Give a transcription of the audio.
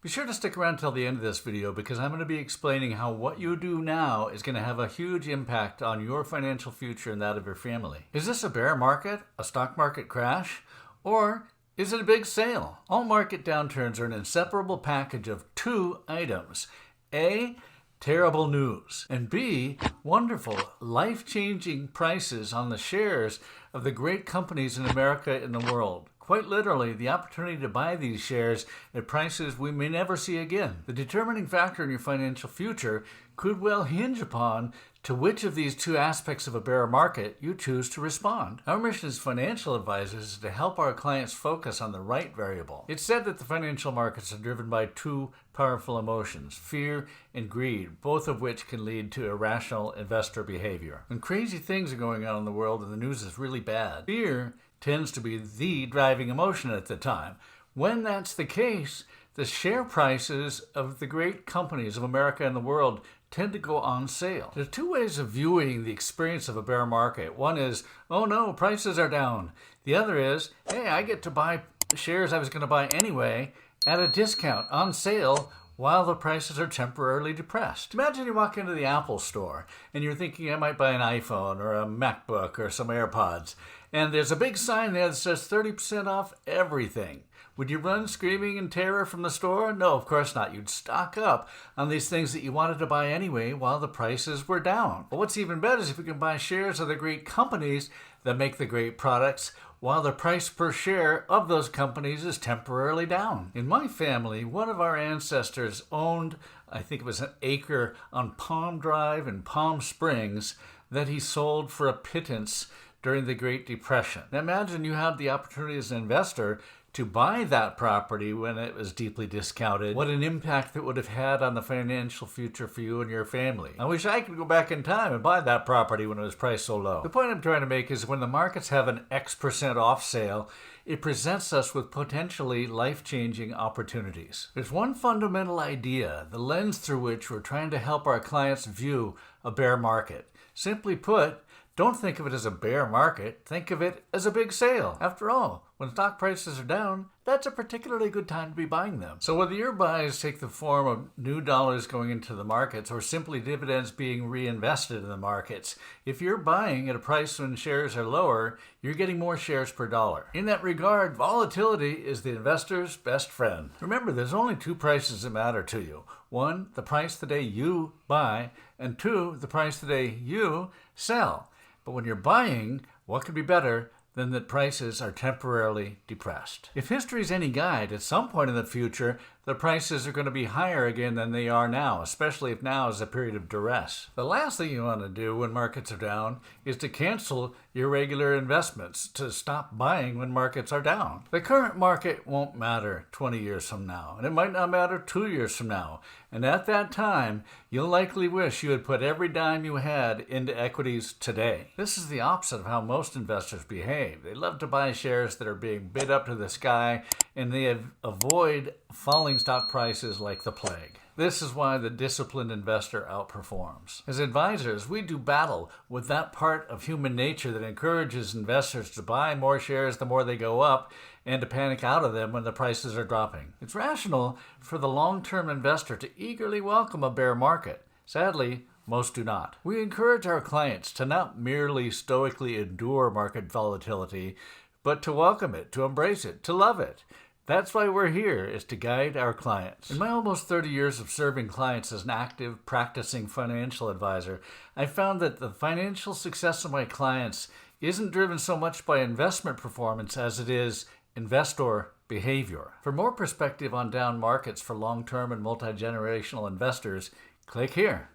Be sure to stick around till the end of this video because I'm going to be explaining how what you do now is going to have a huge impact on your financial future and that of your family. Is this a bear market, a stock market crash, or is it a big sale? All market downturns are an inseparable package of two items. A, terrible news, and B, wonderful, life-changing prices on the shares of the great companies in America and the world. Quite literally, the opportunity to buy these shares at prices we may never see again. The determining factor in your financial future could well hinge upon to which of these two aspects of a bear market you choose to respond. Our mission as financial advisors is to help our clients focus on the right variable. It's said that the financial markets are driven by two powerful emotions, fear and greed, both of which can lead to irrational investor behavior. When crazy things are going on in the world and the news is really bad, fear tends to be the driving emotion at the time. When that's the case, the share prices of the great companies of America and the world tend to go on sale. There are two ways of viewing the experience of a bear market. One is, oh no, prices are down. The other is, hey, I get to buy shares I was going to buy anyway at a discount on sale while the prices are temporarily depressed. Imagine you walk into the Apple store and you're thinking I might buy an iPhone or a MacBook or some AirPods, and there's a big sign there that says 30% off everything. Would you run screaming in terror from the store? No, of course not. You'd stock up on these things that you wanted to buy anyway while the prices were down. But what's even better is if you can buy shares of the great companies that make the great products while the price per share of those companies is temporarily down. In my family, one of our ancestors owned, I think it was an acre on Palm Drive in Palm Springs that he sold for a pittance during the Great Depression. Now imagine you had the opportunity as an investor to buy that property when it was deeply discounted. What an impact it would have had on the financial future for you and your family. I wish I could go back in time and buy that property when it was priced so low. The point I'm trying to make is when the markets have an X% off sale, it presents us with potentially life-changing opportunities. There's one fundamental idea, the lens through which we're trying to help our clients view a bear market. Simply put, don't think of it as a bear market, think of it as a big sale. After all, when stock prices are down, that's a particularly good time to be buying them. So whether your buys take the form of new dollars going into the markets or simply dividends being reinvested in the markets, if you're buying at a price when shares are lower, you're getting more shares per dollar. In that regard, volatility is the investor's best friend. Remember, there's only two prices that matter to you. One, the price the day you buy, and two, the price the day you sell. But when you're buying, what could be better than that prices are temporarily depressed? If history is any guide, at some point in the future, the prices are going to be higher again than they are now, especially if now is a period of duress. The last thing you want to do when markets are down is to cancel your regular investments, to stop buying when markets are down. The current market won't matter 20 years from now, and it might not matter 2 years from now. And at that time, you'll likely wish you had put every dime you had into equities today. This is the opposite of how most investors behave. They love to buy shares that are being bid up to the sky, and they avoid falling stock prices like the plague. This is why the disciplined investor outperforms. As advisors, we do battle with that part of human nature that encourages investors to buy more shares the more they go up and to panic out of them when the prices are dropping. It's rational for the long-term investor to eagerly welcome a bear market. Sadly, most do not. We encourage our clients to not merely stoically endure market volatility, but to welcome it, to embrace it, to love it. That's why we're here, is to guide our clients. In my almost 30 years of serving clients as an active, practicing financial advisor, I found that the financial success of my clients isn't driven so much by investment performance as it is investor behavior. For more perspective on down markets for long-term and multi-generational investors, click here.